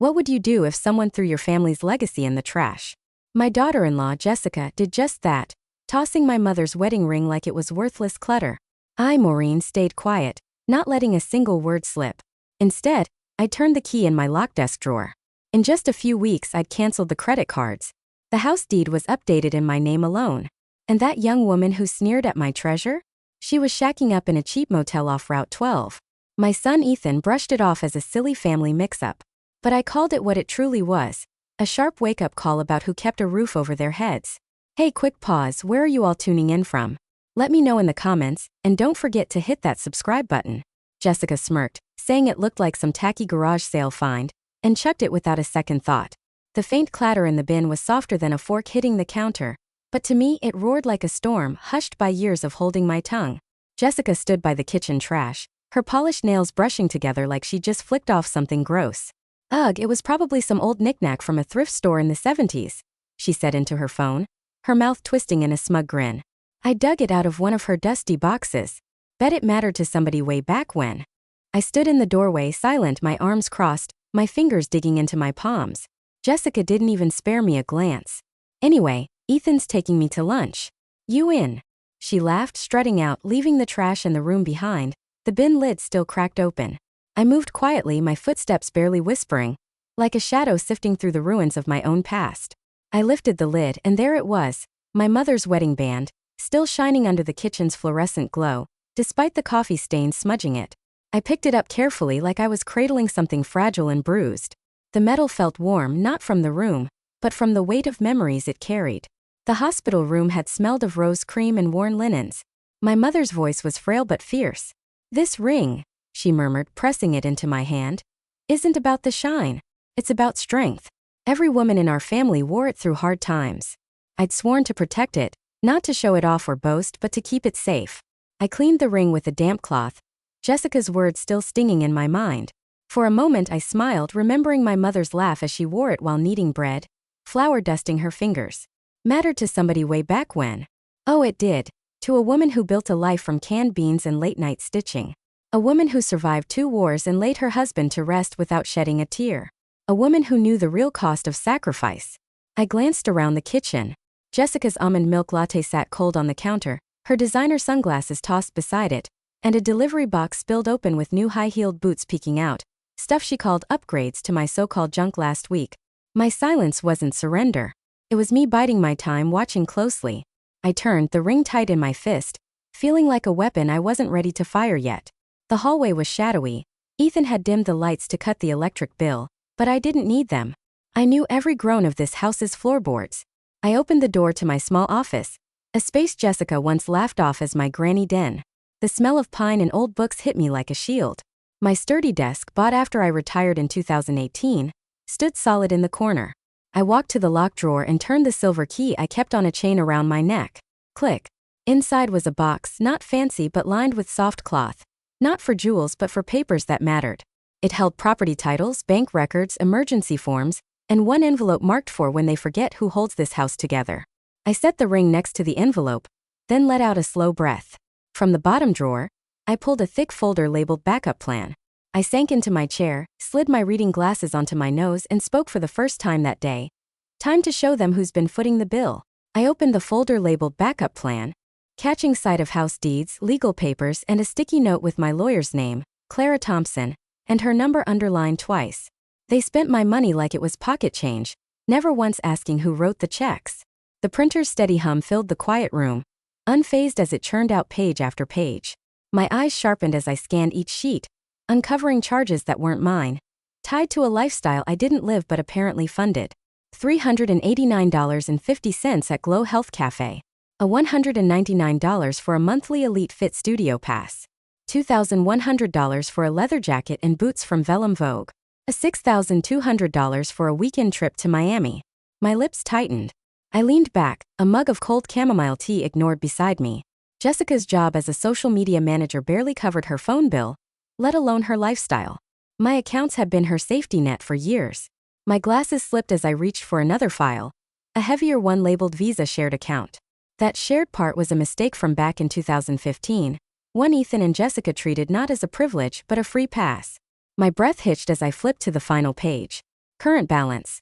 What would you do if someone threw your family's legacy in the trash? My daughter-in-law, Jessica, did just that, tossing my mother's wedding ring like it was worthless clutter. I, Maureen, stayed quiet, not letting a single word slip. Instead, I turned the key in my locked desk drawer. In just a few weeks, I'd canceled the credit cards. The house deed was updated in my name alone. And that young woman who sneered at my treasure? She was shacking up in a cheap motel off Route 12. My son Ethan brushed it off as a silly family mix-up. But I called it what it truly was, a sharp wake-up call about who kept a roof over their heads. Hey, quick pause, where are you all tuning in from? Let me know in the comments, and don't forget to hit that subscribe button. Jessica smirked, saying it looked like some tacky garage sale find, and chucked it without a second thought. The faint clatter in the bin was softer than a fork hitting the counter, but to me it roared like a storm, hushed by years of holding my tongue. Jessica stood by the kitchen trash, her polished nails brushing together like she just flicked off something gross. Ugh, it was probably some old knickknack from a thrift store in the 70s, she said into her phone, her mouth twisting in a smug grin. I dug it out of one of her dusty boxes. Bet it mattered to somebody way back when. I stood in the doorway silent, my arms crossed, my fingers digging into my palms. Jessica didn't even spare me a glance. Anyway, Ethan's taking me to lunch. You in? She laughed, strutting out, leaving the trash in the room behind, the bin lid still cracked open. I moved quietly, my footsteps barely whispering, like a shadow sifting through the ruins of my own past. I lifted the lid, and there it was, my mother's wedding band, still shining under the kitchen's fluorescent glow, despite the coffee stains smudging it. I picked it up carefully like I was cradling something fragile and bruised. The metal felt warm, not from the room, but from the weight of memories it carried. The hospital room had smelled of rose cream and worn linens. My mother's voice was frail but fierce. This ring, she murmured, pressing it into my hand, isn't about the shine. It's about strength. Every woman in our family wore it through hard times. I'd sworn to protect it, not to show it off or boast, but to keep it safe. I cleaned the ring with a damp cloth, Jessica's words still stinging in my mind. For a moment I smiled, remembering my mother's laugh as she wore it while kneading bread, flour dusting her fingers. Mattered to somebody way back when. Oh, it did. To a woman who built a life from canned beans and late-night stitching. A woman who survived 2 wars and laid her husband to rest without shedding a tear. A woman who knew the real cost of sacrifice. I glanced around the kitchen. Jessica's almond milk latte sat cold on the counter, her designer sunglasses tossed beside it, and a delivery box spilled open with new high-heeled boots peeking out, stuff she called upgrades to my so-called junk last week. My silence wasn't surrender. It was me biding my time, watching closely. I turned, the ring tight in my fist, feeling like a weapon I wasn't ready to fire yet. The hallway was shadowy. Ethan had dimmed the lights to cut the electric bill, but I didn't need them. I knew every groan of this house's floorboards. I opened the door to my small office, a space Jessica once laughed off as my granny den. The smell of pine and old books hit me like a shield. My sturdy desk, bought after I retired in 2018, stood solid in the corner. I walked to the locked drawer and turned the silver key I kept on a chain around my neck. Click. Inside was a box, not fancy but lined with soft cloth. Not for jewels but for papers that mattered. It held property titles, bank records, emergency forms, and one envelope marked for when they forget who holds this house together. I set the ring next to the envelope, then let out a slow breath. From the bottom drawer, I pulled a thick folder labeled backup plan. I sank into my chair, slid my reading glasses onto my nose, and spoke for the first time that day. Time to show them who's been footing the bill. I opened the folder labeled backup plan, catching sight of house deeds, legal papers, and a sticky note with my lawyer's name, Clara Thompson, and her number underlined twice. They spent my money like it was pocket change, never once asking who wrote the checks. The printer's steady hum filled the quiet room, unfazed as it churned out page after page. My eyes sharpened as I scanned each sheet, uncovering charges that weren't mine, tied to a lifestyle I didn't live but apparently funded. $389.50 at Glow Health Cafe. A $199 for a monthly Elite Fit studio pass. $2,100 for a leather jacket and boots from Vellum Vogue. A $6,200 for a weekend trip to Miami. My lips tightened. I leaned back, a mug of cold chamomile tea ignored beside me. Jessica's job as a social media manager barely covered her phone bill, let alone her lifestyle. My accounts had been her safety net for years. My glasses slipped as I reached for another file, a heavier one labeled Visa Shared Account. That shared part was a mistake from back in 2015, one Ethan and Jessica treated not as a privilege but a free pass. My breath hitched as I flipped to the final page. Current balance,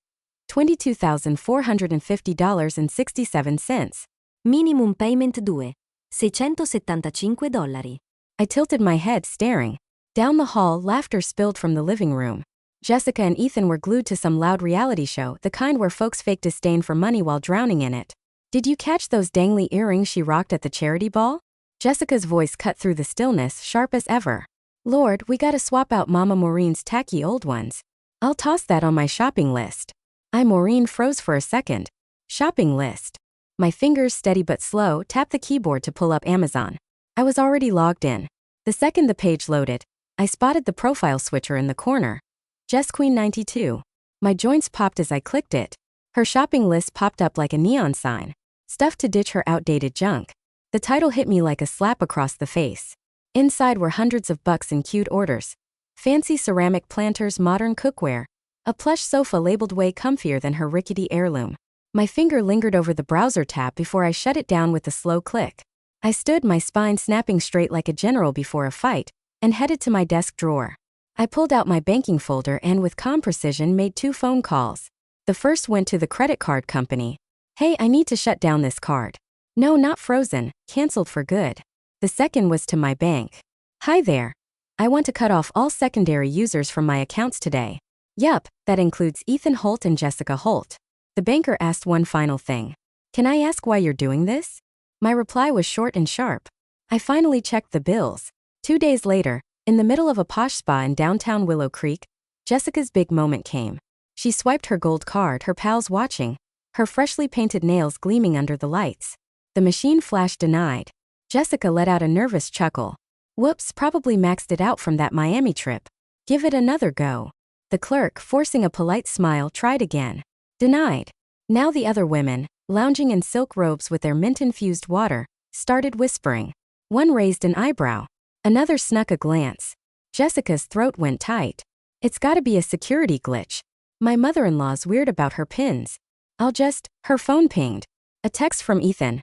$22,450.67. Minimum payment 2. $675. I tilted my head, staring. Down the hall, laughter spilled from the living room. Jessica and Ethan were glued to some loud reality show, the kind where folks fake disdain for money while drowning in it. Did you catch those dangly earrings she rocked at the charity ball? Jessica's voice cut through the stillness, sharp as ever. Lord, we gotta swap out Mama Maureen's tacky old ones. I'll toss that on my shopping list. Maureen froze for a second. Shopping list. My fingers, steady but slow, tapped the keyboard to pull up Amazon. I was already logged in. The second the page loaded, I spotted the profile switcher in the corner. Jess Queen 92. My joints popped as I clicked it. Her shopping list popped up like a neon sign. Stuff to ditch her outdated junk. The title hit me like a slap across the face. Inside were hundreds of bucks in queued orders. Fancy ceramic planters, modern cookware. A plush sofa labeled way comfier than her rickety heirloom. My finger lingered over the browser tab before I shut it down with a slow click. I stood, my spine snapping straight like a general before a fight, and headed to my desk drawer. I pulled out my banking folder and with calm precision made 2 phone calls. The first went to the credit card company. Hey, I need to shut down this card. No, not frozen, canceled for good. The second was to my bank. Hi there. I want to cut off all secondary users from my accounts today. Yup, that includes Ethan Holt and Jessica Holt. The banker asked one final thing. Can I ask why you're doing this? My reply was short and sharp. I finally checked the bills. 2 days later, in the middle of a posh spa in downtown Willow Creek, Jessica's big moment came. She swiped her gold card, her pals watching, her freshly painted nails gleaming under the lights. The machine flashed denied. Jessica let out a nervous chuckle. Whoops, probably maxed it out from that Miami trip. Give it another go. The clerk, forcing a polite smile, tried again. Denied. Now the other women, lounging in silk robes with their mint-infused water, started whispering. One raised an eyebrow. Another snuck a glance. Jessica's throat went tight. It's gotta be a security glitch. My mother-in-law's weird about her pins. Her phone pinged. A text from Ethan.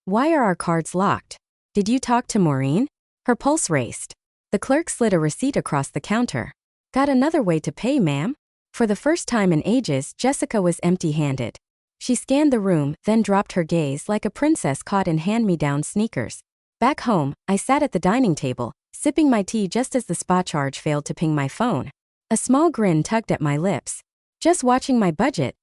Why are our cards locked? Did you talk to Maureen? Her pulse raced. The clerk slid a receipt across the counter. Got another way to pay, ma'am? For the first time in ages, Jessica was empty-handed. She scanned the room, then dropped her gaze like a princess caught in hand-me-down sneakers. Back home, I sat at the dining table, sipping my tea just as the spa charge failed to ping my phone. A small grin tugged at my lips. Just watching my budget,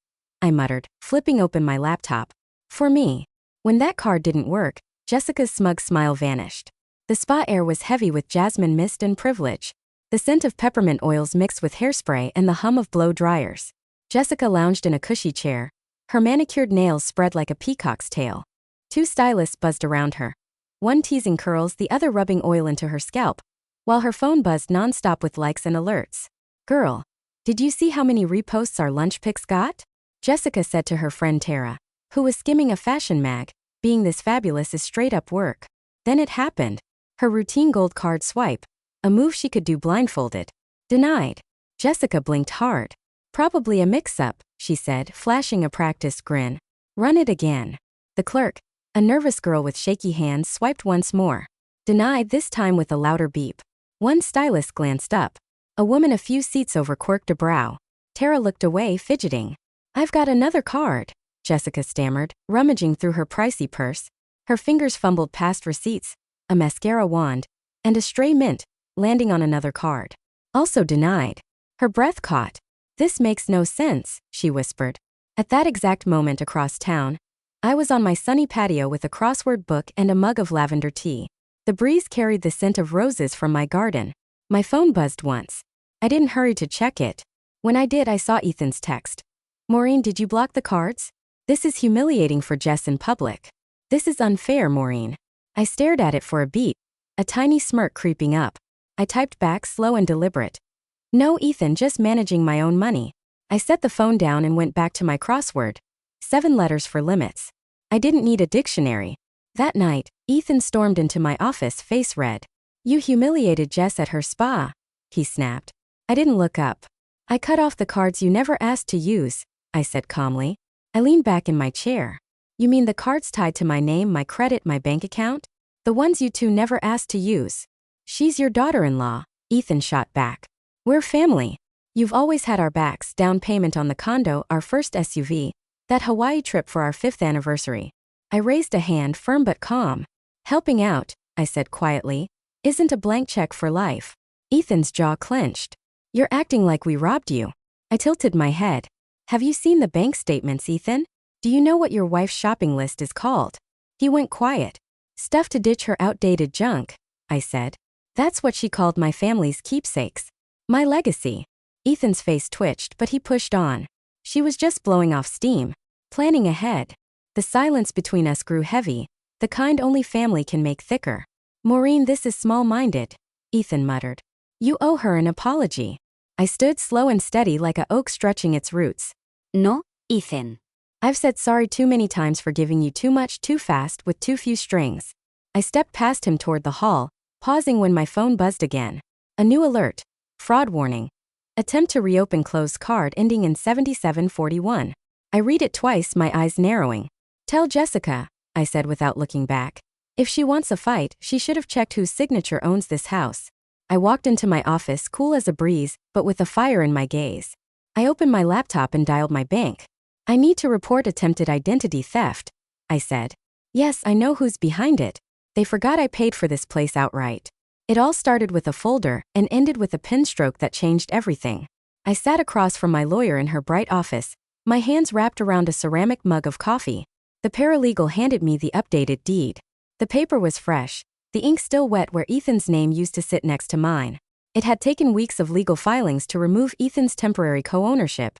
I muttered, flipping open my laptop. For me. When that card didn't work, Jessica's smug smile vanished. The spa air was heavy with jasmine mist and privilege. The scent of peppermint oils mixed with hairspray and the hum of blow dryers. Jessica lounged in a cushy chair. Her manicured nails spread like a peacock's tail. 2 stylists buzzed around her. One teasing curls, the other rubbing oil into her scalp, while her phone buzzed nonstop with likes and alerts. Girl, did you see how many reposts our lunch pics got? Jessica said to her friend Tara, who was skimming a fashion mag. Being this fabulous is straight up work. Then it happened. Her routine gold card swipe. A move she could do blindfolded. Denied. Jessica blinked hard. Probably a mix-up, she said, flashing a practiced grin. Run it again. The clerk, a nervous girl with shaky hands, swiped once more. Denied, this time with a louder beep. One stylist glanced up. A woman a few seats over quirked a brow. Tara looked away, fidgeting. I've got another card, Jessica stammered, rummaging through her pricey purse. Her fingers fumbled past receipts, a mascara wand, and a stray mint, landing on another card. Also denied. Her breath caught. This makes no sense, she whispered. At that exact moment across town, I was on my sunny patio with a crossword book and a mug of lavender tea. The breeze carried the scent of roses from my garden. My phone buzzed once. I didn't hurry to check it. When I did, I saw Ethan's text. Maureen, did you block the cards? This is humiliating for Jess in public. This is unfair, Maureen. I stared at it for a beat, a tiny smirk creeping up. I typed back, slow and deliberate. No, Ethan, just managing my own money. I set the phone down and went back to my crossword. 7 letters for limits. I didn't need a dictionary. That night, Ethan stormed into my office, face red. You humiliated Jess at her spa, he snapped. I didn't look up. I cut off the cards you never asked to use, I said calmly. I leaned back in my chair. You mean the cards tied to my name, my credit, my bank account? The ones you two never asked to use. She's your daughter-in-law, Ethan shot back. We're family. You've always had our backs, down payment on the condo, our first SUV, that Hawaii trip for our 5th anniversary. I raised a hand, firm but calm. Helping out, I said quietly, isn't a blank check for life. Ethan's jaw clenched. You're acting like we robbed you. I tilted my head. Have you seen the bank statements, Ethan? Do you know what your wife's shopping list is called? He went quiet. Stuff to ditch her outdated junk, I said. That's what she called my family's keepsakes. My legacy. Ethan's face twitched, but he pushed on. She was just blowing off steam, planning ahead. The silence between us grew heavy, the kind only family can make thicker. Maureen, this is small-minded, Ethan muttered. You owe her an apology. I stood slow and steady like a oak stretching its roots. No, Ethan. I've said sorry too many times for giving you too much too fast with too few strings. I stepped past him toward the hall, pausing when my phone buzzed again. A new alert. Fraud warning. Attempt to reopen closed card ending in 7741. I read it twice, my eyes narrowing. Tell Jessica, I said without looking back. If she wants a fight, she should have checked whose signature owns this house. I walked into my office cool as a breeze, but with a fire in my gaze. I opened my laptop and dialed my bank. I need to report attempted identity theft, I said. Yes, I know who's behind it. They forgot I paid for this place outright. It all started with a folder and ended with a pen stroke that changed everything. I sat across from my lawyer in her bright office, my hands wrapped around a ceramic mug of coffee. The paralegal handed me the updated deed. The paper was fresh, the ink still wet where Ethan's name used to sit next to mine. It had taken weeks of legal filings to remove Ethan's temporary co-ownership,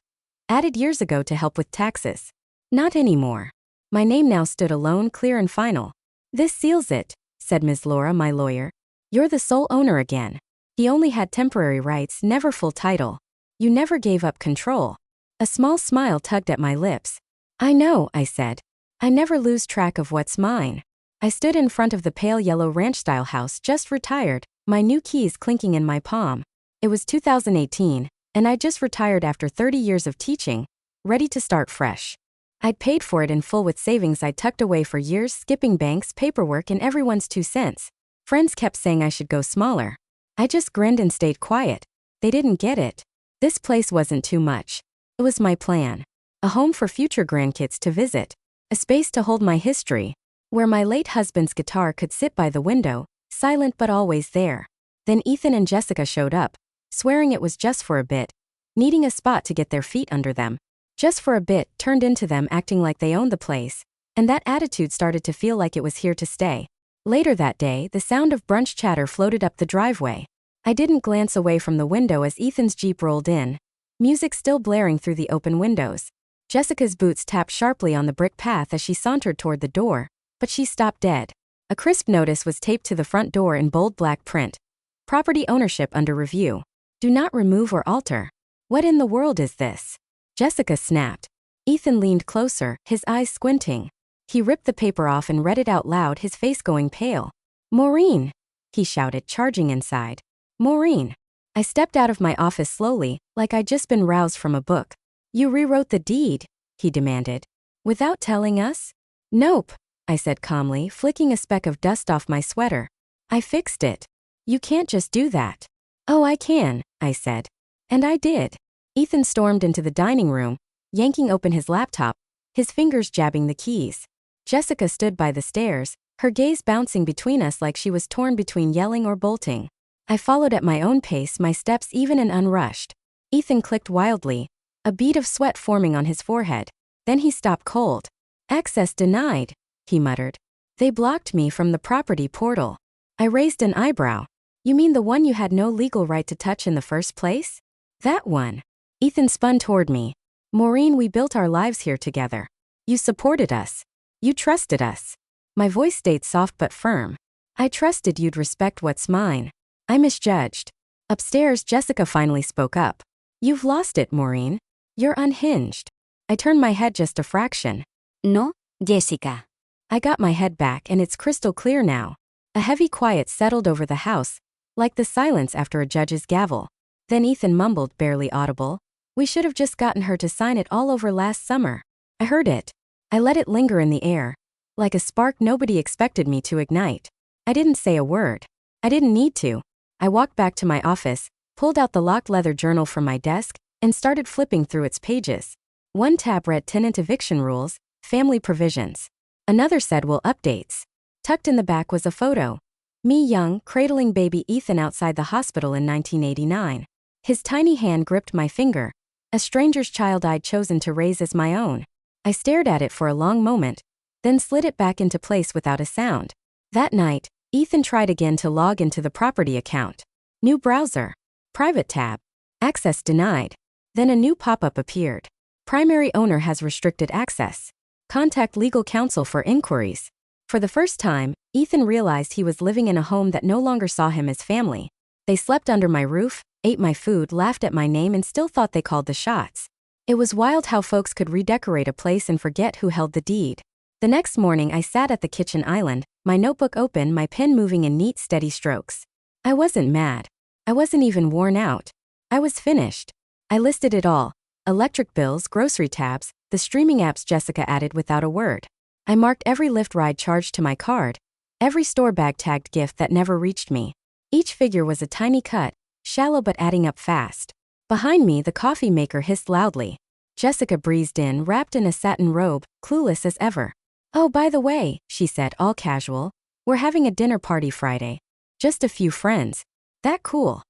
added years ago to help with taxes. Not anymore. My name now stood alone, clear and final. This seals it, said Ms. Laura, my lawyer. You're the sole owner again. He only had temporary rights, never full title. You never gave up control. A small smile tugged at my lips. I know, I said. I never lose track of what's mine. I stood in front of the pale yellow ranch-style house just retired, my new keys clinking in my palm. It was 2018, and I'd just retired after 30 years of teaching, ready to start fresh. I'd paid for it in full with savings I'd tucked away for years, skipping banks, paperwork, and everyone's 2 cents. Friends kept saying I should go smaller. I just grinned and stayed quiet. They didn't get it. This place wasn't too much. It was my plan. A home for future grandkids to visit. A space to hold my history. Where my late husband's guitar could sit by the window, silent but always there. Then Ethan and Jessica showed up, swearing it was just for a bit, needing a spot to get their feet under them. Just for a bit turned into them acting like they owned the place, and that attitude started to feel like it was here to stay. Later that day, the sound of brunch chatter floated up the driveway. I didn't glance away from the window as Ethan's Jeep rolled in, music still blaring through the open windows. Jessica's boots tapped sharply on the brick path as she sauntered toward the door, but she stopped dead. A crisp notice was taped to the front door in bold black print. Property ownership under review. Do not remove or alter. What in the world is this? Jessica snapped. Ethan leaned closer, his eyes squinting. He ripped the paper off and read it out loud, his face going pale. Maureen, he shouted, charging inside. Maureen. I stepped out of my office slowly, like I'd just been roused from a book. You rewrote the deed, he demanded. Without telling us? Nope, I said calmly, flicking a speck of dust off my sweater. I fixed it. You can't just do that. Oh, I can, I said. And I did. Ethan stormed into the dining room, yanking open his laptop, his fingers jabbing the keys. Jessica stood by the stairs, her gaze bouncing between us like she was torn between yelling or bolting. I followed at my own pace, my steps even and unrushed. Ethan clicked wildly, a bead of sweat forming on his forehead. Then he stopped cold. Access denied, he muttered. They blocked me from the property portal. I raised an eyebrow. You mean the one you had no legal right to touch in the first place? That one. Ethan spun toward me. Maureen, we built our lives here together. You supported us. You trusted us. My voice stayed soft but firm. I trusted you'd respect what's mine. I misjudged. Upstairs, Jessica finally spoke up. You've lost it, Maureen. You're unhinged. I turned my head just a fraction. No, Jessica. I got my head back and it's crystal clear now. A heavy quiet settled over the house, like the silence after a judge's gavel. Then Ethan mumbled, barely audible. We should have just gotten her to sign it all over last summer. I heard it. I let it linger in the air, like a spark nobody expected me to ignite. I didn't say a word. I didn't need to. I walked back to my office, pulled out the locked leather journal from my desk, and started flipping through its pages. One tab read tenant eviction rules, family provisions. Another said will updates. Tucked in the back was a photo. Me young, cradling baby Ethan outside the hospital in 1989. His tiny hand gripped my finger. A stranger's child I'd chosen to raise as my own. I stared at it for a long moment, then slid it back into place without a sound. That night, Ethan tried again to log into the property account. New browser. Private tab. Access denied. Then a new pop-up appeared. Primary owner has restricted access. Contact legal counsel for inquiries. For the first time, Ethan realized he was living in a home that no longer saw him as family. They slept under my roof, ate my food, laughed at my name, and still thought they called the shots. It was wild how folks could redecorate a place and forget who held the deed. The next morning I sat at the kitchen island, my notebook open, my pen moving in neat, steady strokes. I wasn't mad. I wasn't even worn out. I was finished. I listed it all. Electric bills, grocery tabs, the streaming apps Jessica added without a word. I marked every Lyft ride charged to my card, every store bag tagged gift that never reached me. Each figure was a tiny cut, shallow but adding up fast. Behind me, the coffee maker hissed loudly. Jessica breezed in, wrapped in a satin robe, clueless as ever. "Oh, by the way," she said, all casual, "we're having a dinner party Friday. Just a few friends. That cool?"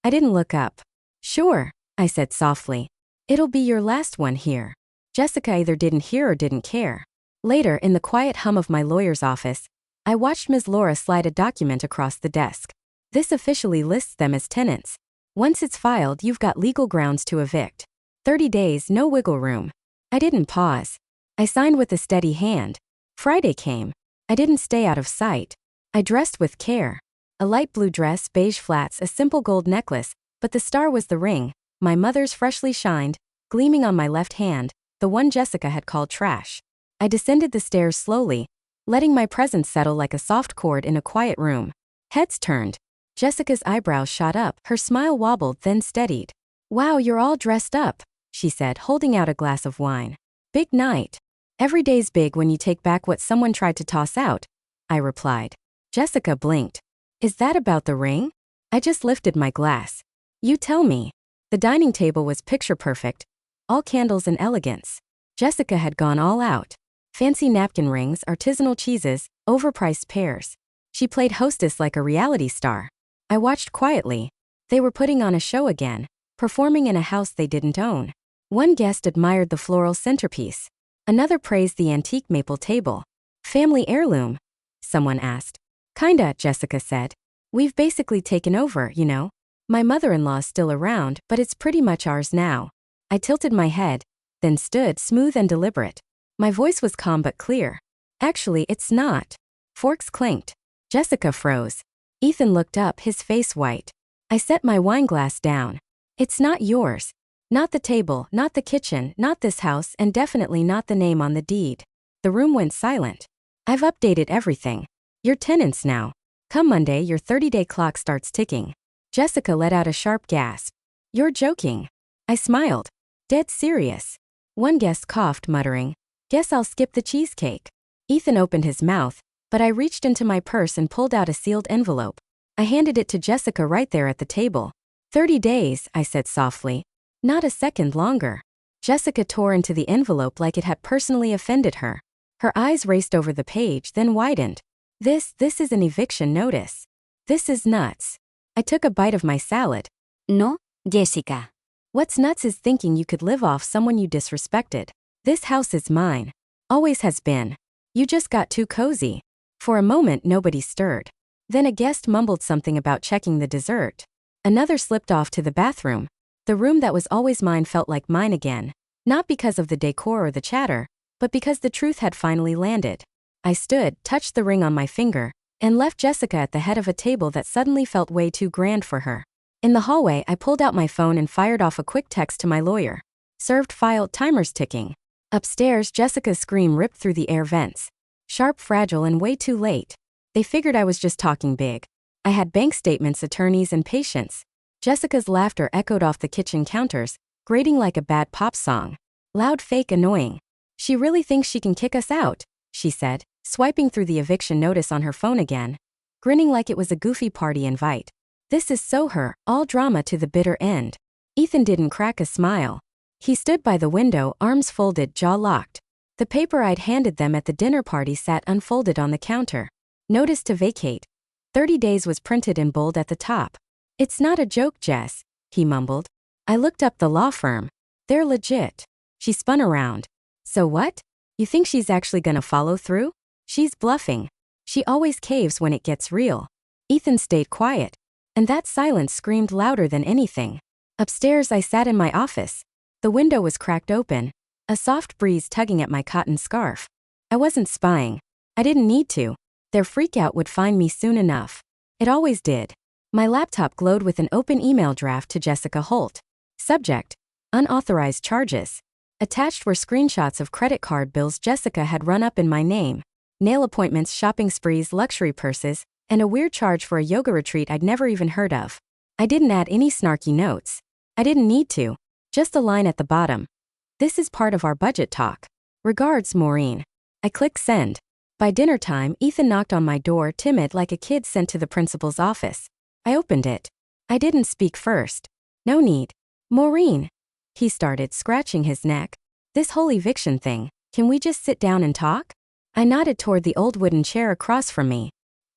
I didn't look up. "Sure," I said softly. "It'll be your last one here." Jessica either didn't hear or didn't care. Later, in the quiet hum of my lawyer's office, I watched Ms. Laura slide a document across the desk. "This officially lists them as tenants. Once it's filed, you've got legal grounds to evict. 30 days, no wiggle room." I didn't pause. I signed with a steady hand. Friday came. I didn't stay out of sight. I dressed with care. A light blue dress, beige flats, a simple gold necklace, but the star was the ring, my mother's freshly shined, gleaming on my left hand, the one Jessica had called trash. I descended the stairs slowly, letting my presence settle like a soft chord in a quiet room. Heads turned. Jessica's eyebrows shot up, her smile wobbled, then steadied. "Wow, you're all dressed up," she said, holding out a glass of wine. "Big night." "Every day's big when you take back what someone tried to toss out," I replied. Jessica blinked. "Is that about the ring?" I just lifted my glass. "You tell me." The dining table was picture perfect, all candles and elegance. Jessica had gone all out. Fancy napkin rings, artisanal cheeses, overpriced pears. She played hostess like a reality star. I watched quietly. They were putting on a show again, performing in a house they didn't own. One guest admired the floral centerpiece. Another praised the antique maple table. "Family heirloom?" someone asked. "Kinda," Jessica said. "We've basically taken over, you know. My mother-in-law's still around, but it's pretty much ours now." I tilted my head, then stood smooth and deliberate. My voice was calm but clear. "Actually, it's not." Forks clinked. Jessica froze. Ethan looked up, his face white. I set my wine glass down. "It's not yours. Not the table, not the kitchen, not this house, and definitely not the name on the deed." The room went silent. "I've updated everything. You're tenants now. Come Monday, your 30-day clock starts ticking." Jessica let out a sharp gasp. "You're joking." I smiled. "Dead serious." One guest coughed, muttering, "Guess I'll skip the cheesecake." Ethan opened his mouth, but I reached into my purse and pulled out a sealed envelope. I handed it to Jessica right there at the table. 30 days, I said softly. Not a second longer. Jessica tore into the envelope like it had personally offended her. Her eyes raced over the page, then widened. This is an eviction notice. This is nuts." I took a bite of my salad. No, Jessica. "What's nuts is thinking you could live off someone you disrespected. This house is mine. Always has been. You just got too cozy." For a moment nobody stirred. Then a guest mumbled something about checking the dessert. Another slipped off to the bathroom. The room that was always mine felt like mine again. Not because of the decor or the chatter, but because the truth had finally landed. I stood, touched the ring on my finger, and left Jessica at the head of a table that suddenly felt way too grand for her. In the hallway, I pulled out my phone and fired off a quick text to my lawyer. Served file, timers ticking. Upstairs, Jessica's scream ripped through the air vents. Sharp, fragile, and way too late. They figured I was just talking big. I had bank statements, attorneys, and patience. Jessica's laughter echoed off the kitchen counters, grating like a bad pop song. Loud, fake, annoying. "She really thinks she can kick us out," she said, swiping through the eviction notice on her phone again. Grinning like it was a goofy party invite. This is so her, all drama to the bitter end. Ethan didn't crack a smile. He stood by the window, arms folded, jaw locked. The paper I'd handed them at the dinner party sat unfolded on the counter. Notice to vacate. 30 days was printed in bold at the top. It's not a joke, Jess, he mumbled. I looked up the law firm. They're legit. She spun around. So what? You think she's actually gonna follow through? She's bluffing. She always caves when it gets real. Ethan stayed quiet. And that silence screamed louder than anything. Upstairs I sat in my office. The window was cracked open, a soft breeze tugging at my cotton scarf. I wasn't spying. I didn't need to. Their freakout would find me soon enough. It always did. My laptop glowed with an open email draft to Jessica Holt. Subject: unauthorized charges. Attached were screenshots of credit card bills Jessica had run up in my name, nail appointments, shopping sprees, luxury purses, and a weird charge for a yoga retreat I'd never even heard of. I didn't add any snarky notes. I didn't need to. Just a line at the bottom. This is part of our budget talk. Regards, Maureen. I clicked send. By dinner time, Ethan knocked on my door, timid like a kid sent to the principal's office. I opened it. I didn't speak first. No need. Maureen. He started, scratching his neck. This whole eviction thing, can we just sit down and talk? I nodded toward the old wooden chair across from me.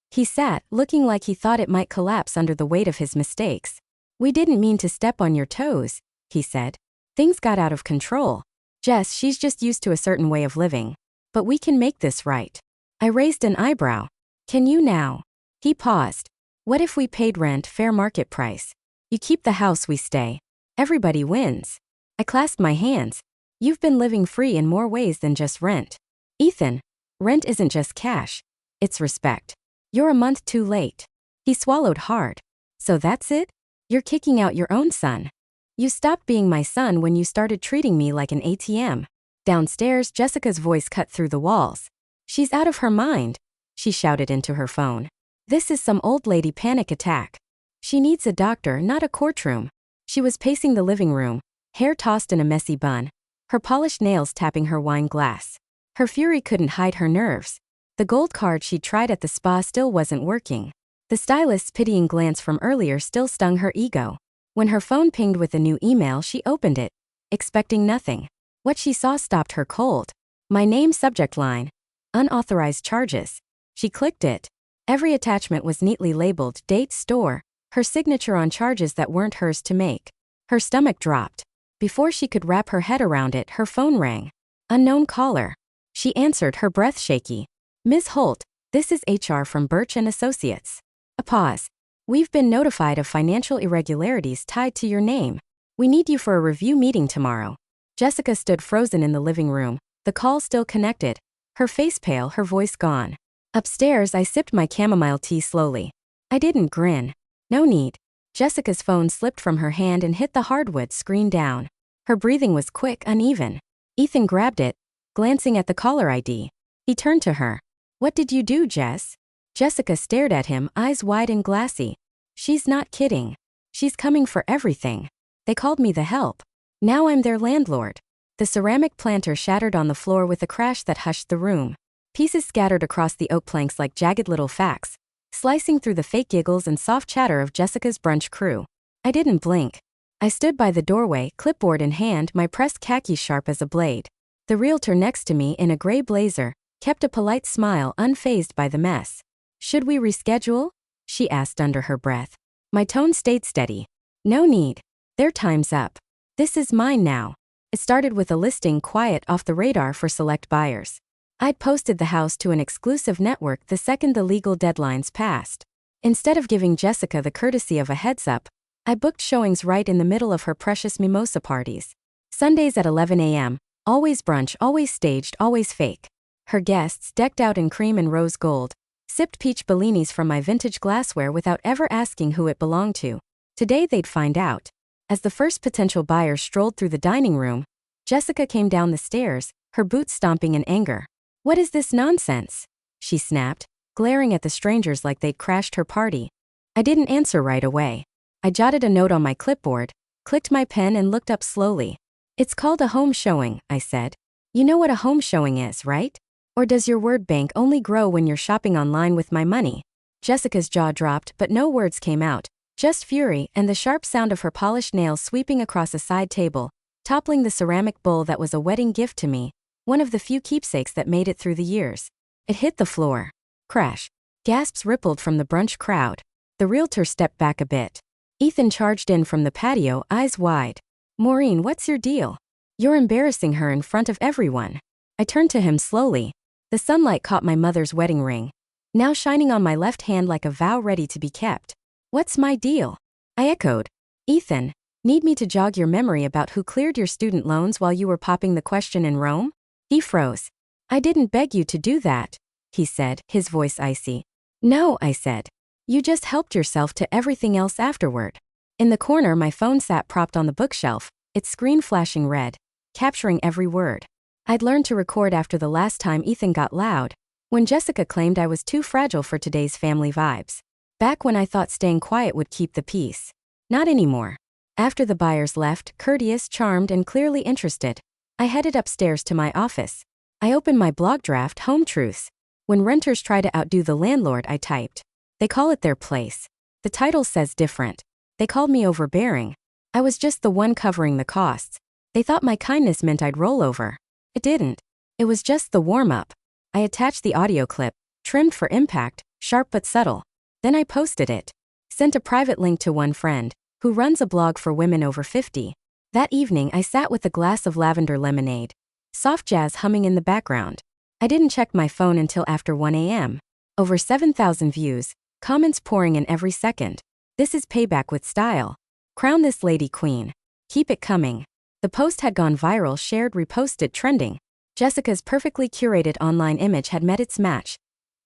He sat, looking like he thought it might collapse under the weight of his mistakes. We didn't mean to step on your toes, he said. Things got out of control. Jess, she's just used to a certain way of living. But we can make this right. I raised an eyebrow. Can you now? He paused. What if we paid rent fair market price? You keep the house, we stay. Everybody wins. I clasped my hands. You've been living free in more ways than just rent. Ethan, rent isn't just cash. It's respect. You're a month too late. He swallowed hard. So that's it? You're kicking out your own son. You stopped being my son when you started treating me like an ATM. Downstairs, Jessica's voice cut through the walls. She's out of her mind, she shouted into her phone. This is some old lady panic attack. She needs a doctor, not a courtroom. She was pacing the living room, hair tossed in a messy bun, her polished nails tapping her wine glass. Her fury couldn't hide her nerves. The gold card she'd tried at the spa still wasn't working. The stylist's pitying glance from earlier still stung her ego. When her phone pinged with a new email, she opened it, expecting nothing. What she saw stopped her cold. My name, subject line: unauthorized charges. She clicked it. Every attachment was neatly labeled date, store, her signature on charges that weren't hers to make. Her stomach dropped. Before she could wrap her head around it, her phone rang. Unknown caller. She answered, her breath shaky. Ms. Holt, this is HR from Birch & Associates. A pause. We've been notified of financial irregularities tied to your name. We need you for a review meeting tomorrow. Jessica stood frozen in the living room, the call still connected. Her face pale, her voice gone. Upstairs, I sipped my chamomile tea slowly. I didn't grin. No need. Jessica's phone slipped from her hand and hit the hardwood, screen down. Her breathing was quick, uneven. Ethan grabbed it, glancing at the caller ID. He turned to her. What did you do, Jess? Jessica stared at him, eyes wide and glassy. She's not kidding. She's coming for everything. They called me the help. Now I'm their landlord. The ceramic planter shattered on the floor with a crash that hushed the room. Pieces scattered across the oak planks like jagged little facts, slicing through the fake giggles and soft chatter of Jessica's brunch crew. I didn't blink. I stood by the doorway, clipboard in hand, my pressed khakis sharp as a blade. The realtor next to me, in a gray blazer, kept a polite smile, unfazed by the mess. Should we reschedule? She asked under her breath. My tone stayed steady. No need. Their time's up. This is mine now. It started with a listing quiet off the radar for select buyers. I'd posted the house to an exclusive network the second the legal deadlines passed. Instead of giving Jessica the courtesy of a heads-up, I booked showings right in the middle of her precious mimosa parties. Sundays at 11 a.m., always brunch, always staged, always fake. Her guests, decked out in cream and rose gold, sipped peach bellinis from my vintage glassware without ever asking who it belonged to. Today they'd find out. As the first potential buyer strolled through the dining room, Jessica came down the stairs, her boots stomping in anger. What is this nonsense? She snapped, glaring at the strangers like they'd crashed her party. I didn't answer right away. I jotted a note on my clipboard, clicked my pen and looked up slowly. It's called a home showing, I said. You know what a home showing is, right? Or does your word bank only grow when you're shopping online with my money? Jessica's jaw dropped, but no words came out, Just fury and the sharp sound of her polished nails sweeping across a side table, toppling the ceramic bowl that was a wedding gift to me, one of the few keepsakes that made it through the years. It hit the floor. Crash. Gasps rippled from the brunch crowd. The realtor stepped back a bit. Ethan charged in from the patio, eyes wide. Maureen, what's your deal? You're embarrassing her in front of everyone. I turned to him slowly. The sunlight caught my mother's wedding ring, now shining on my left hand like a vow ready to be kept. What's my deal? I echoed. Ethan, need me to jog your memory about who cleared your student loans while you were popping the question in Rome? He froze. I didn't beg you to do that, he said, his voice icy. No, I said. You just helped yourself to everything else afterward. In the corner, my phone sat propped on the bookshelf, its screen flashing red, capturing every word. I'd learned to record after the last time Ethan got loud, when Jessica claimed I was too fragile for today's family vibes. Back when I thought staying quiet would keep the peace. Not anymore. After the buyers left, courteous, charmed, and clearly interested, I headed upstairs to my office. I opened my blog draft, Home Truths. When renters try to outdo the landlord, I typed. They call it their place. The title says different. They called me overbearing. I was just the one covering the costs. They thought my kindness meant I'd roll over. It didn't. It was just the warm-up. I attached the audio clip, trimmed for impact, sharp but subtle. Then I posted it. Sent a private link to one friend, who runs a blog for women over 50. That evening I sat with a glass of lavender lemonade. Soft jazz humming in the background. I didn't check my phone until after 1 a.m. Over 7,000 views, comments pouring in every second. This is payback with style. Crown this lady queen. Keep it coming. The post had gone viral, shared, reposted, trending. Jessica's perfectly curated online image had met its match.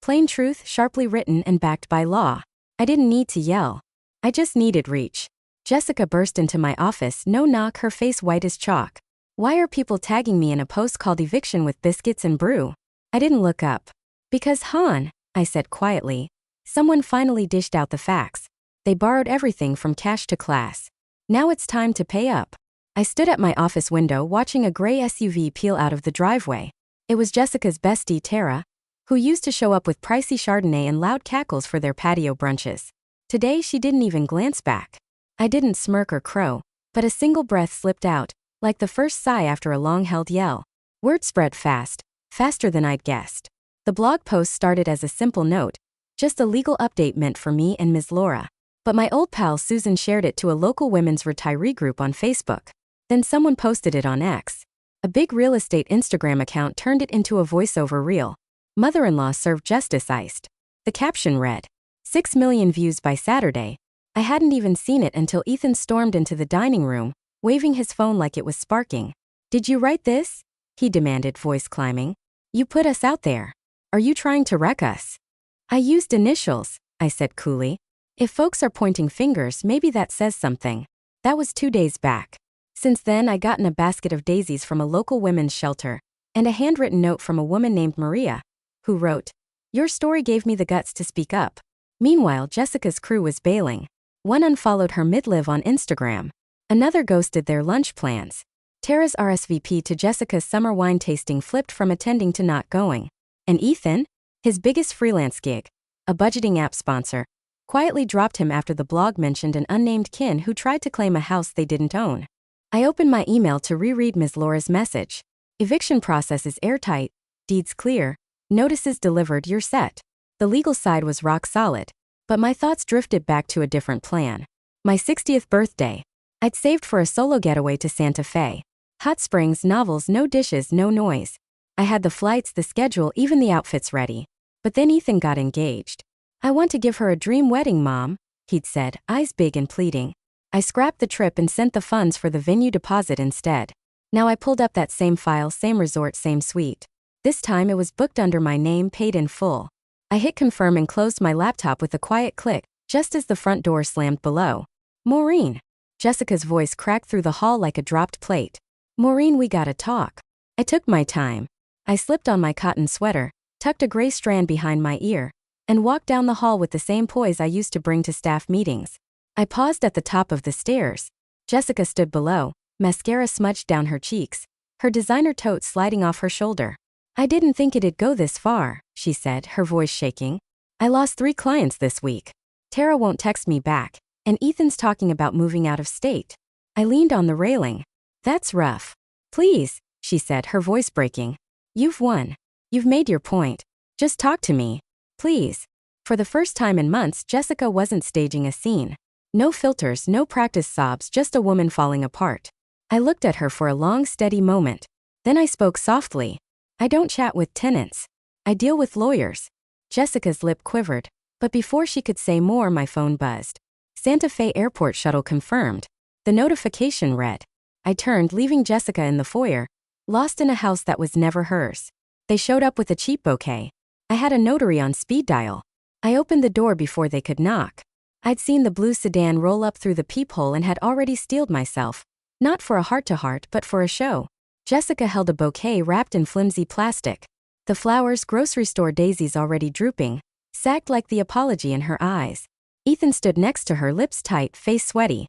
Plain truth, sharply written and backed by law. I didn't need to yell. I just needed reach. Jessica burst into my office, no knock, her face white as chalk. Why are people tagging me in a post called Eviction with biscuits and brew? I didn't look up. Because hon, I said quietly. Someone finally dished out the facts. They borrowed everything from cash to class. Now it's time to pay up. I stood at my office window watching a gray SUV peel out of the driveway. It was Jessica's bestie, Tara, who used to show up with pricey Chardonnay and loud cackles for their patio brunches. Today she didn't even glance back. I didn't smirk or crow, but a single breath slipped out, like the first sigh after a long-held yell. Word spread fast, faster than I'd guessed. The blog post started as a simple note, just a legal update meant for me and Ms. Laura. But my old pal Susan shared it to a local women's retiree group on Facebook. Then someone posted it on X. A big real estate Instagram account turned it into a voiceover reel. Mother-in-law served justice iced. The caption read, 6 million views by Saturday. I hadn't even seen it until Ethan stormed into the dining room, waving his phone like it was sparking. Did you write this? He demanded, voice climbing. You put us out there. Are you trying to wreck us? I used initials, I said coolly. If folks are pointing fingers, maybe that says something. That was 2 days back. Since then, I gotten a basket of daisies from a local women's shelter, and a handwritten note from a woman named Maria, who wrote, Your story gave me the guts to speak up. Meanwhile, Jessica's crew was bailing. One unfollowed her mid-live on Instagram. Another ghosted their lunch plans. Tara's RSVP to Jessica's summer wine tasting flipped from attending to not going. And Ethan, his biggest freelance gig, a budgeting app sponsor, quietly dropped him after the blog mentioned an unnamed kin who tried to claim a house they didn't own. I opened my email to reread Ms. Laura's message. Eviction process is airtight, deeds clear, notices delivered, you're set. The legal side was rock solid, but my thoughts drifted back to a different plan. My 60th birthday. I'd saved for a solo getaway to Santa Fe. Hot springs, novels, no dishes, no noise. I had the flights, the schedule, even the outfits ready. But then Ethan got engaged. I want to give her a dream wedding, Mom, he'd said, eyes big and pleading. I scrapped the trip and sent the funds for the venue deposit instead. Now I pulled up that same file, same resort, same suite. This time it was booked under my name, paid in full. I hit confirm and closed my laptop with a quiet click, just as the front door slammed below. Maureen. Jessica's voice cracked through the hall like a dropped plate. Maureen, we gotta talk. I took my time. I slipped on my cotton sweater, tucked a gray strand behind my ear, and walked down the hall with the same poise I used to bring to staff meetings. I paused at the top of the stairs. Jessica stood below, mascara smudged down her cheeks, her designer tote sliding off her shoulder. I didn't think it'd go this far, she said, her voice shaking. I lost 3 clients this week. Tara won't text me back. And Ethan's talking about moving out of state. I leaned on the railing. That's rough. Please, she said, her voice breaking. You've won. You've made your point. Just talk to me. Please. For the first time in months, Jessica wasn't staging a scene. No filters, no practice sobs, just a woman falling apart. I looked at her for a long, steady moment. Then I spoke softly. I don't chat with tenants. I deal with lawyers. Jessica's lip quivered. But before she could say more, my phone buzzed. Santa Fe Airport shuttle confirmed. The notification read. I turned, leaving Jessica in the foyer, lost in a house that was never hers. They showed up with a cheap bouquet. I had a notary on speed dial. I opened the door before they could knock. I'd seen the blue sedan roll up through the peephole and had already steeled myself, not for a heart-to-heart but for a show. Jessica held a bouquet wrapped in flimsy plastic. The flowers, grocery store daisies already drooping, sagged like the apology in her eyes. Ethan stood next to her, lips tight, face sweaty.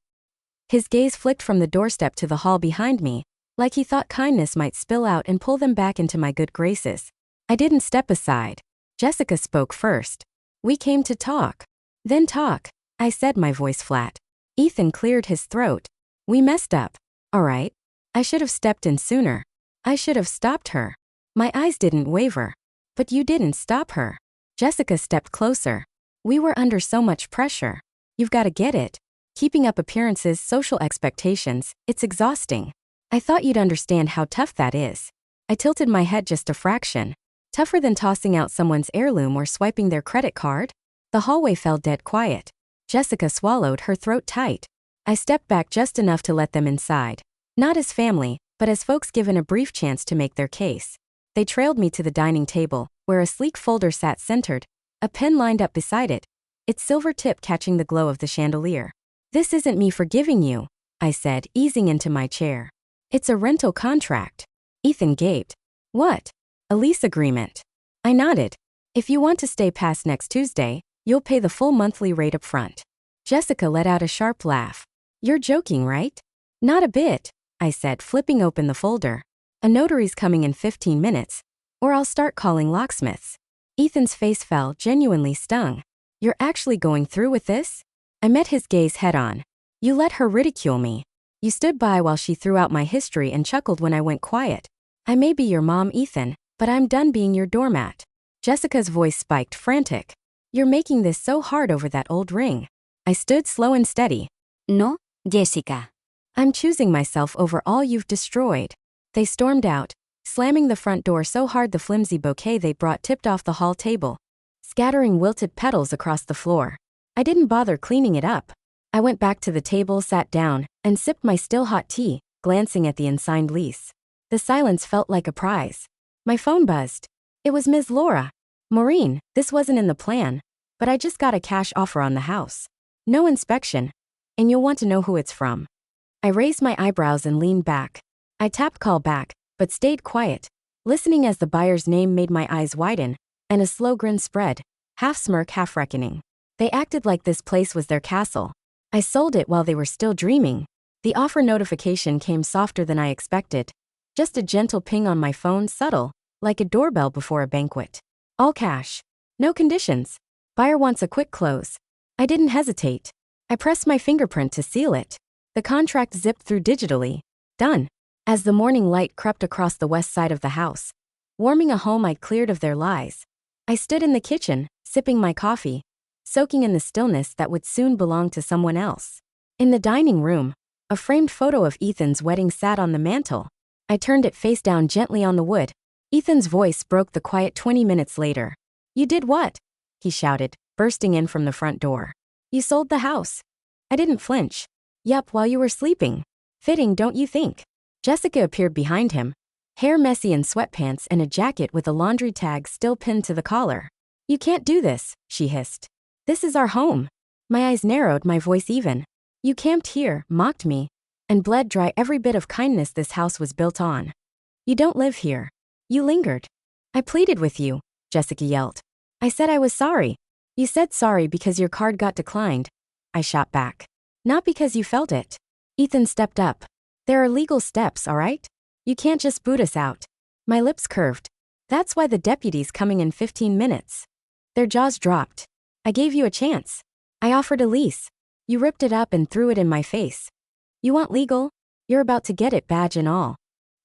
His gaze flicked from the doorstep to the hall behind me, like he thought kindness might spill out and pull them back into my good graces. I didn't step aside. Jessica spoke first. We came to talk. Then talk, I said, my voice flat. Ethan cleared his throat. We messed up. All right. I should have stepped in sooner. I should have stopped her. My eyes didn't waver. But you didn't stop her. Jessica stepped closer. We were under so much pressure. You've got to get it. Keeping up appearances, social expectations, it's exhausting. I thought you'd understand how tough that is. I tilted my head just a fraction. Tougher than tossing out someone's heirloom or swiping their credit card? The hallway fell dead quiet. Jessica swallowed, her throat tight. I stepped back just enough to let them inside. Not as family, but as folks given a brief chance to make their case. They trailed me to the dining table, where a sleek folder sat centered, a pen lined up beside it, its silver tip catching the glow of the chandelier. This isn't me forgiving you, I said, easing into my chair. It's a rental contract. Ethan gaped. What? A lease agreement. I nodded. If you want to stay past next Tuesday, you'll pay the full monthly rate up front. Jessica let out a sharp laugh. You're joking, right? Not a bit, I said, flipping open the folder. A notary's coming in 15 minutes, or I'll start calling locksmiths. Ethan's face fell, genuinely stung. You're actually going through with this? I met his gaze head on. You let her ridicule me. You stood by while she threw out my history and chuckled when I went quiet. I may be your mom, Ethan, but I'm done being your doormat. Jessica's voice spiked, frantic. You're making this so hard over that old ring. I stood slow and steady. No, Jessica. I'm choosing myself over all you've destroyed. They stormed out, slamming the front door so hard the flimsy bouquet they brought tipped off the hall table, scattering wilted petals across the floor. I didn't bother cleaning it up. I went back to the table, sat down, and sipped my still hot tea, glancing at the unsigned lease. The silence felt like a prize. My phone buzzed. It was Ms. Laura. Maureen, this wasn't in the plan, but I just got a cash offer on the house. No inspection. And you'll want to know who it's from. I raised my eyebrows and leaned back. I tapped call back, but stayed quiet, listening as the buyer's name made my eyes widen, and a slow grin spread, half smirk, half reckoning. They acted like this place was their castle. I sold it while they were still dreaming. The offer notification came softer than I expected. Just a gentle ping on my phone, subtle, like a doorbell before a banquet. All cash. No conditions. Buyer wants a quick close. I didn't hesitate. I pressed my fingerprint to seal it. The contract zipped through digitally. Done. As the morning light crept across the west side of the house, warming a home I'd cleared of their lies, I stood in the kitchen, sipping my coffee, soaking in the stillness that would soon belong to someone else. In the dining room, a framed photo of Ethan's wedding sat on the mantel. I turned it face down gently on the wood. Ethan's voice broke the quiet 20 minutes later. You did what? He shouted, bursting in from the front door. You sold the house. I didn't flinch. Yup, while you were sleeping. Fitting, don't you think? Jessica appeared behind him, hair messy in sweatpants and a jacket with a laundry tag still pinned to the collar. You can't do this, she hissed. This is our home. My eyes narrowed, my voice even. You camped here, mocked me, and bled dry every bit of kindness this house was built on. You don't live here. You lingered. I pleaded with you, Jessica yelled. I said I was sorry. You said sorry because your card got declined. I shot back. Not because you felt it. Ethan stepped up. There are legal steps, all right? You can't just boot us out. My lips curved. That's why the deputy's coming in 15 minutes. Their jaws dropped. I gave you a chance. I offered a lease. You ripped it up and threw it in my face. You want legal? You're about to get it, badge and all.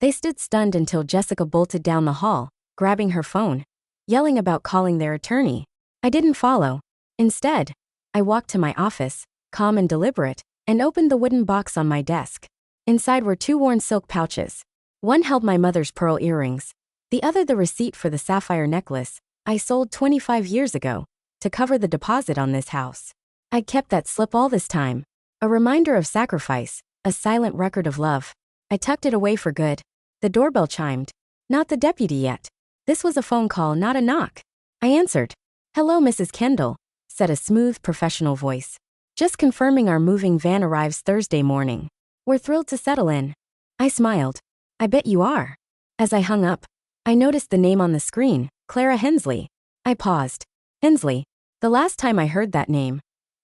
They stood stunned until Jessica bolted down the hall, grabbing her phone, yelling about calling their attorney. I didn't follow. Instead, I walked to my office, calm and deliberate, and opened the wooden box on my desk. Inside were 2 worn silk pouches. One held my mother's pearl earrings, the other the receipt for the sapphire necklace I sold 25 years ago to cover the deposit on this house. I'd kept that slip all this time, a reminder of sacrifice, a silent record of love. I tucked it away for good. The doorbell chimed. Not the deputy yet. This was a phone call, not a knock. I answered. "Hello, Mrs. Kendall," said a smooth, professional voice. "Just confirming our moving van arrives Thursday morning. We're thrilled to settle in." I smiled. "I bet you are." As I hung up, I noticed the name on the screen, Clara Hensley. I paused. Hensley. The last time I heard that name,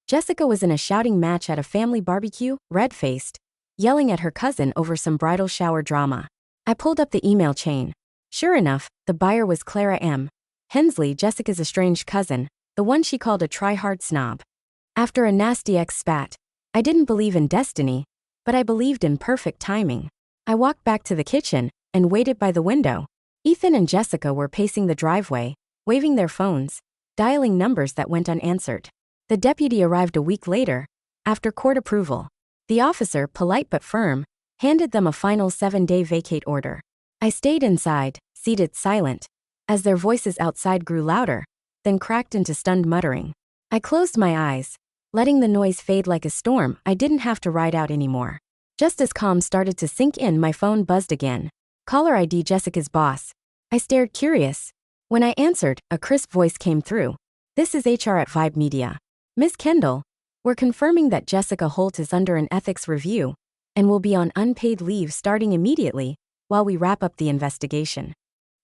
Jessica was in a shouting match at a family barbecue, red-faced, yelling at her cousin over some bridal shower drama. I pulled up the email chain. Sure enough, the buyer was Clara M. Hensley, Jessica's estranged cousin, the one she called a try-hard snob. After a nasty ex-spat, I didn't believe in destiny, but I believed in perfect timing. I walked back to the kitchen and waited by the window. Ethan and Jessica were pacing the driveway, waving their phones, dialing numbers that went unanswered. The deputy arrived a week later, after court approval. The officer, polite but firm, handed them a final 7-day vacate order. I stayed inside, seated silent, as their voices outside grew louder, then cracked into stunned muttering. I closed my eyes, letting the noise fade like a storm I didn't have to ride out anymore. Just as calm started to sink in, my phone buzzed again. Caller ID, Jessica's boss. I stared, curious. When I answered, a crisp voice came through. "This is HR at Vibe Media. Miss Kendall, we're confirming that Jessica Holt is under an ethics review and will be on unpaid leave starting immediately while we wrap up the investigation."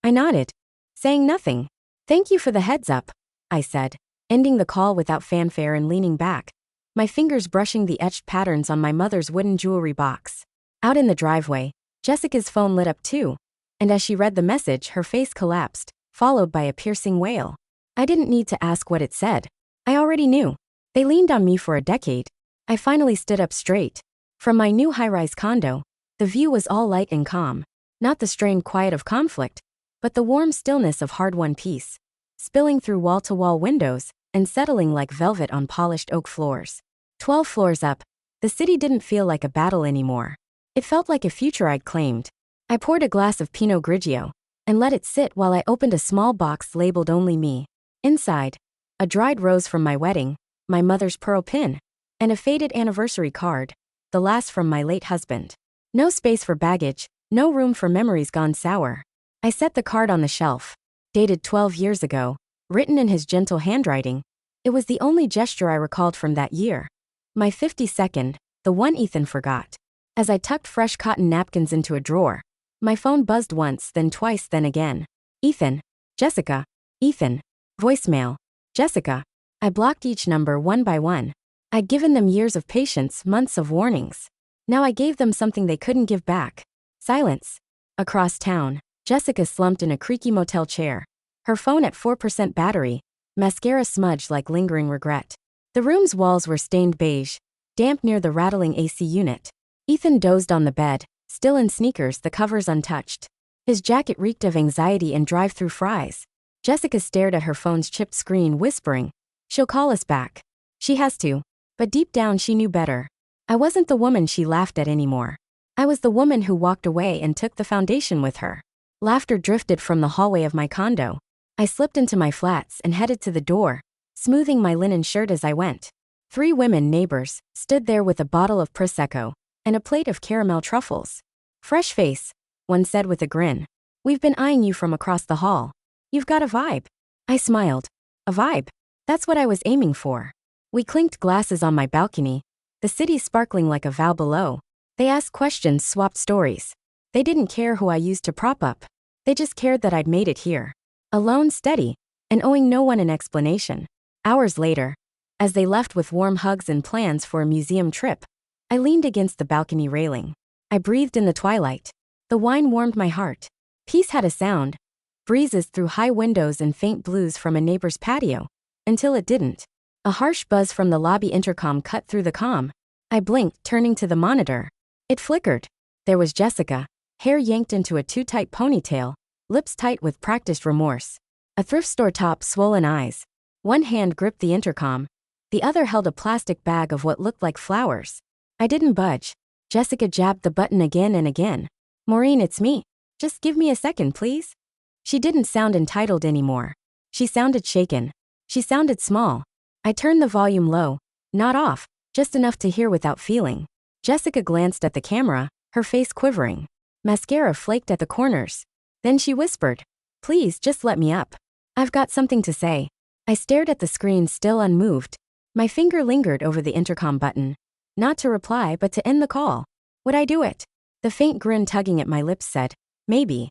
I nodded, saying nothing. "Thank you for the heads up," I said, ending the call without fanfare and leaning back, my fingers brushing the etched patterns on my mother's wooden jewelry box. Out in the driveway, Jessica's phone lit up too, and as she read the message, her face collapsed, followed by a piercing wail. I didn't need to ask what it said. I already knew. They leaned on me for a decade. I finally stood up straight. From my new high-rise condo, the view was all light and calm, not the strained quiet of conflict, but the warm stillness of hard-won peace, spilling through wall-to-wall windows and settling like velvet on polished oak floors. 12 floors up, the city didn't feel like a battle anymore. It felt like a future I'd claimed. I poured a glass of Pinot Grigio and let it sit while I opened a small box labeled "Only Me." Inside, a dried rose from my wedding, my mother's pearl pin, and a faded anniversary card, the last from my late husband. No space for baggage, no room for memories gone sour. I set the card on the shelf. Dated 12 years ago, written in his gentle handwriting, it was the only gesture I recalled from that year. My 52nd, the one Ethan forgot. As I tucked fresh cotton napkins into a drawer, my phone buzzed once, then twice, then again. Ethan. Jessica. Ethan. Voicemail. Jessica. I blocked each number one by one. I'd given them years of patience, months of warnings. Now I gave them something they couldn't give back. Silence. Across town, Jessica slumped in a creaky motel chair, her phone at 4% battery, mascara smudged like lingering regret. The room's walls were stained beige, damp near the rattling AC unit. Ethan dozed on the bed, still in sneakers, the covers untouched. His jacket reeked of anxiety and drive-through fries. Jessica stared at her phone's chipped screen, whispering, "She'll call us back. She has to." But deep down she knew better. I wasn't the woman she laughed at anymore. I was the woman who walked away and took the foundation with her. Laughter drifted from the hallway of my condo. I slipped into my flats and headed to the door, smoothing my linen shirt as I went. 3 women neighbors stood there with a bottle of Prosecco and a plate of caramel truffles. "Fresh face," one said with a grin. "We've been eyeing you from across the hall. You've got a vibe." I smiled. A vibe? That's what I was aiming for. We clinked glasses on my balcony, the city sparkling like a vow below. They asked questions, swapped stories. They didn't care who I used to prop up. They just cared that I'd made it here. Alone, steady, and owing no one an explanation. Hours later, as they left with warm hugs and plans for a museum trip, I leaned against the balcony railing. I breathed in the twilight. The wine warmed my heart. Peace had a sound, breezes through high windows and faint blues from a neighbor's patio, until it didn't. A harsh buzz from the lobby intercom cut through the comm. I blinked, turning to the monitor. It flickered. There was Jessica, hair yanked into a too-tight ponytail, lips tight with practiced remorse. A thrift store top, swollen eyes. One hand gripped the intercom. The other held a plastic bag of what looked like flowers. I didn't budge. Jessica jabbed the button again and again. Maureen, it's me. Just give me a second, please. She didn't sound entitled anymore. She sounded shaken. She sounded small. I turned the volume low, not off, just enough to hear without feeling. Jessica glanced at the camera, her face quivering. Mascara flaked at the corners. Then she whispered, "Please, just let me up. I've got something to say." I stared at the screen, still unmoved. My finger lingered over the intercom button. Not to reply, but to end the call. Would I do it? The faint grin tugging at my lips said, "Maybe."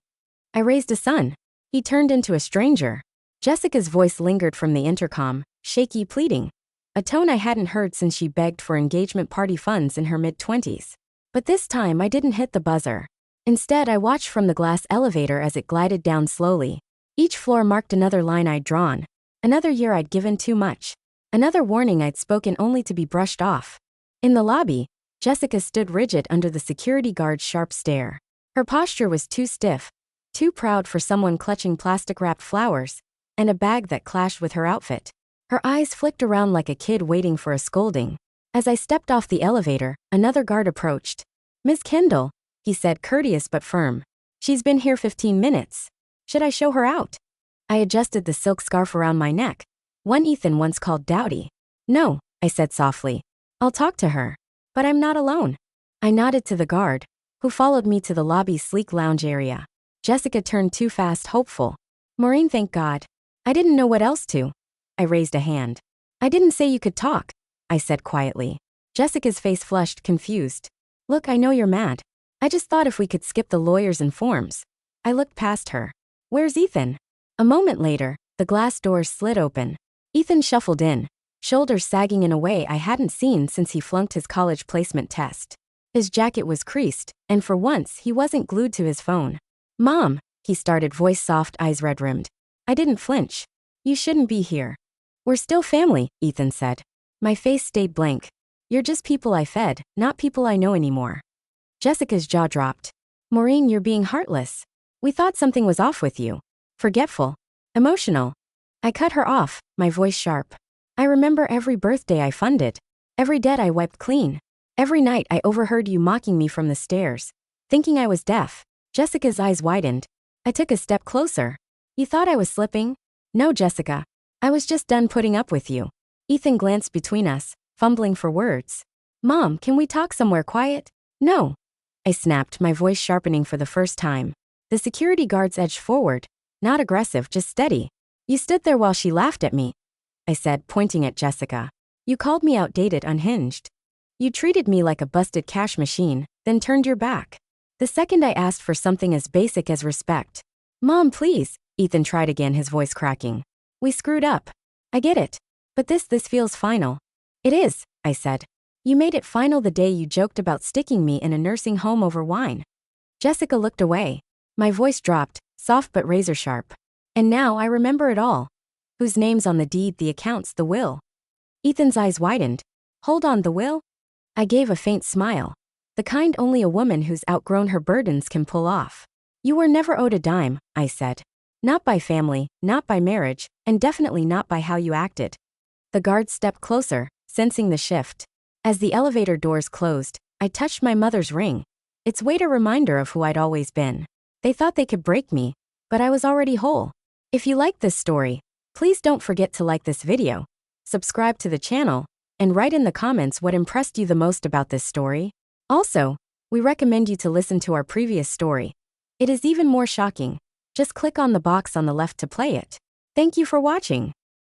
I raised a son. He turned into a stranger. Jessica's voice lingered from the intercom, shaky, pleading. A tone I hadn't heard since she begged for engagement party funds in her mid-20s. But this time I didn't hit the buzzer. Instead, I watched from the glass elevator as it glided down slowly. Each floor marked another line I'd drawn. Another year I'd given too much. Another warning I'd spoken only to be brushed off. In the lobby, Jessica stood rigid under the security guard's sharp stare. Her posture was too stiff, too proud for someone clutching plastic-wrapped flowers, and a bag that clashed with her outfit. Her eyes flicked around like a kid waiting for a scolding. As I stepped off the elevator, another guard approached. "Miss Kendall," he said, courteous but firm. "She's been here 15 minutes. Should I show her out?" I adjusted the silk scarf around my neck. One Ethan once called dowdy. "No," I said softly. "I'll talk to her. But I'm not alone." I nodded to the guard, who followed me to the lobby's sleek lounge area. Jessica turned too fast, hopeful. "Maureen, thank God. I didn't know what else to." I raised a hand. "I didn't say you could talk," I said quietly. Jessica's face flushed, confused. "Look, I know you're mad. I just thought if we could skip the lawyers and forms." I looked past her. "Where's Ethan?" A moment later, the glass doors slid open. Ethan shuffled in, shoulders sagging in a way I hadn't seen since he flunked his college placement test. His jacket was creased, and for once he wasn't glued to his phone. "Mom," he started, voice soft, eyes red-rimmed. I didn't flinch. "You shouldn't be here." "We're still family," Ethan said. My face stayed blank. "You're just people I fed, not people I know anymore." Jessica's jaw dropped. "Maureen, you're being heartless. We thought something was off with you. Forgetful. Emotional." I cut her off, my voice sharp. "I remember every birthday I funded. Every debt I wiped clean. Every night I overheard you mocking me from the stairs, thinking I was deaf." Jessica's eyes widened. I took a step closer. "You thought I was slipping?" "No, Jessica. I was just done putting up with you." Ethan glanced between us, fumbling for words. "Mom, can we talk somewhere quiet?" "No." I snapped, my voice sharpening for the first time. The security guards edged forward, not aggressive, just steady. "You stood there while she laughed at me," I said, pointing at Jessica. "You called me outdated, unhinged. You treated me like a busted cash machine, then turned your back. The second I asked for something as basic as respect." "Mom, please," Ethan tried again, his voice cracking. "We screwed up. I get it. But this feels final." "It is," I said. "You made it final the day you joked about sticking me in a nursing home over wine." Jessica looked away. My voice dropped, soft but razor sharp. "And now I remember it all. Whose name's on the deed, the accounts, the will?" Ethan's eyes widened. "Hold on, the will?" I gave a faint smile. The kind only a woman who's outgrown her burdens can pull off. "You were never owed a dime," I said. "Not by family, not by marriage, and definitely not by how you acted." The guard stepped closer, sensing the shift. As the elevator doors closed, I touched my mother's ring. Its weight a reminder of who I'd always been. They thought they could break me, but I was already whole. If you liked this story, please don't forget to like this video, subscribe to the channel, and write in the comments what impressed you the most about this story. Also, we recommend you to listen to our previous story. It is even more shocking. Just click on the box on the left to play it. Thank you for watching.